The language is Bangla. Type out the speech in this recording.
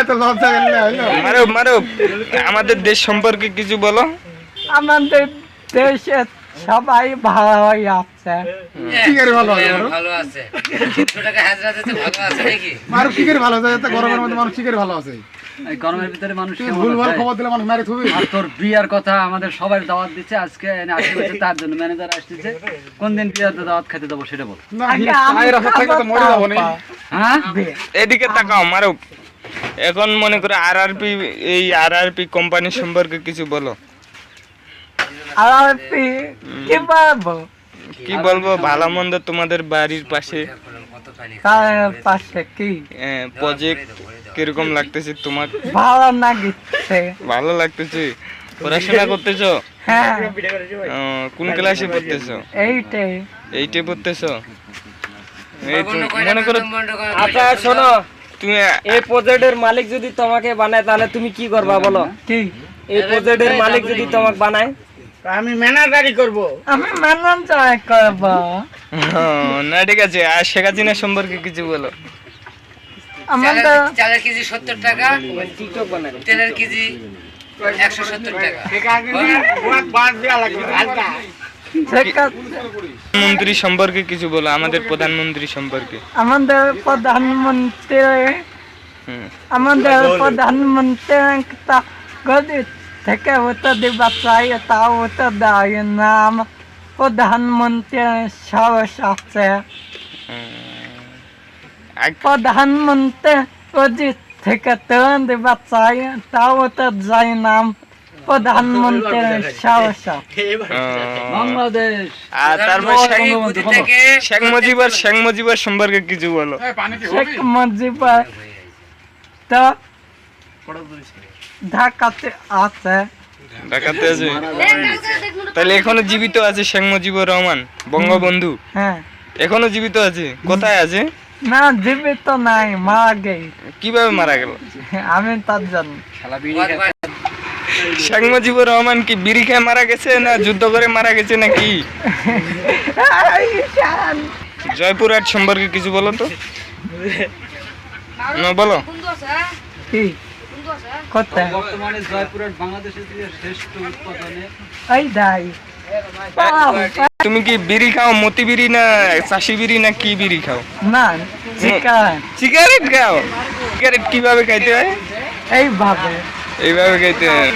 এত লজ্জা গেলে হলো। মারো মারো, আমাদের দেশ সম্পর্কে কিছু বলো। আমাদের দেশে সবাই ভালোই আছে। কি করে ভালো আছে? ভালো আছে 300 টাকা হাজরা দিতে ভালো আছে নাকি? মানুষ কি করে ভালো আছে? এত গরমের মধ্যে মানুষ কি করে ভালো আছে? এই গরমের ভিতরে মানুষ তুমি কেমন ভুলভাল আছে? খবর দিলে মানুষ মারি থুবি। আর তোর বিয়ার কথা আমাদের সবাই দাওয়াত দিচ্ছে আজকে আসছে তার জন্য ম্যানেজার আসছে কোন দিন বিয়াতে দাওয়াত খেতে দেবো সেটা বল। না আগে আমি এই রাস্তা থেকে তো মরে যাবো না। হ্যাঁ এদিকে তাকাও মারো। এখন মনে করো আরআরপি, এই আরআরপি কোম্পানি সম্পর্কে কিছু বলো। আর কি বলবো? কি বলবো, ভালো মন্দ তোমাদের বাড়ির পাশে কত পানি কার পাশে কি প্রজেক্ট কিরকম লাগতেছে তোমার? ভালো লাগছে। ভালো লাগতেছে। পড়াশোনা করতেছো? হ্যাঁ কোন ক্লাসে পড়তেছো? এইটাই। এইটে পড়তেছো? এই মনে করো আচ্ছা শোনো, তুমি এই প্রজেক্টের মালিক যদি তোমাকে বানায় তাহলে তুমি কি করবা বলো? কি এই প্রজেক্টের মালিক যদি তোমাকে বানায়? আমি ম্যানেজার করব। না ঠিক আছে। আর শেখ হাসিনা সম্পর্কে কিছু বলো। আমাদের চালের কেজি 70 টাকা, টিকটক বানায়। তেলের কেজি 170 টাকা। মন্ত্রী সম্পর্কে কিছু বলো, আমাদের প্রধানমন্ত্রী সম্পর্কে। আমাদের প্রধানমন্ত্রী হুম। গদি থেকে উত্তর দিবা চাই, তাও উত্তর দেয় না। প্রধানমন্ত্রীর সাহস আছে। প্রধানমন্ত্রী গদি থেকে তুলে দিবা চাই, তাও উত্তর যায় না। প্রধানমন্ত্রীর সাহস আছে। বাংলাদেশ আর তারপর বুদ্ধি থেকে শেখ মুজিবর সম্পর্কে কিছু বলো। শেখ মুজিব তো ঢাকাতে আছে। ঢাকাতে আছে? তাহলে এখনো জীবিত আছে শেখ মুজিবুর রহমান বঙ্গবন্ধু? হ্যাঁ এখনো জীবিত আছে? কোথায় আছে? না জীবিত নাই, মারা গেছে। কিভাবে মারা গেল? আমি তার জন্য শেখ মুজিবুর রহমান কি বিড়ি খেয়ে মারা গেছে, না যুদ্ধ করে মারা গেছে, না কি? জয়পুরহাট সম্পর্কে কিছু বলো তো। না বলো। কি কোথায়? বর্তমানে জয়পুরহাট বাংলাদেশের শ্রেষ্ঠ উৎপাদনে এই দাই তুমি কি বিড়ি খাও? মতি বিড়ি না চাষি বিড়ি না কি বিড়ি খাও? না চিকেন সিগারেট খাও? সিগারেট কিভাবে খাইতে হয়? এইভাবে এইভাবে খাইতে হয়।